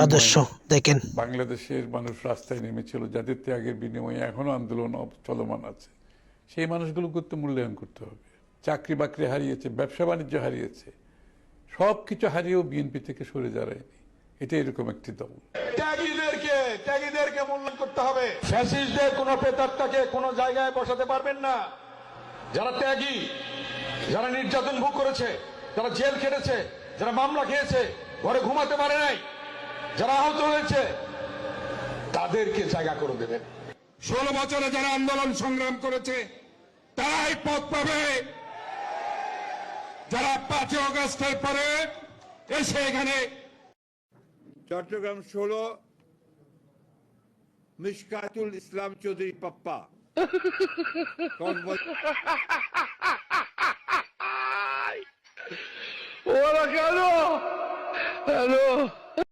আদর্শ দেখেন। বাংলাদেশের মানুষ রাস্তায় নেমেছিল, যাদের ত্যাগের বিনিময়ে এখনো আন্দোলন চলমান আছে। সেই মানুষগুলো করতে মূল্যায়ন করতে হবে। চাকরি বাকরি হারিয়েছে, ব্যবসা বাণিজ্য হারিয়েছে, সব কিছু হারিয়েও বিএনপি থেকে সরে দাঁড়ায়নি। এটা এরকম একটি দল। ত্যাগীদেরকে মূল্যায়ন করতে হবে। ফ্যাসিস্টদের কোন প্রেতাত্মাকে কোন জায়গায় বসাতে পারবেন না। যারা ত্যাগী, যারা নির্যাতন ভোগ করেছে, যারা জেল খেটেছে, যারা মামলা খেয়েছে, ঘরে ঘুমাতে পারে নাই, যারা আহত হয়েছে, তাদেরকে জায়গা করে দেবেন। 16 বছরে যারা আন্দোলন সংগ্রাম করেছে তারাই পথ পাবে। যারা 5 আগস্টের পরে এসে এখানে চট্টগ্রাম 16 মিশকাতুল ইসলাম চৌধুরী পাপ্পা ওরা কেন? হ্যালো।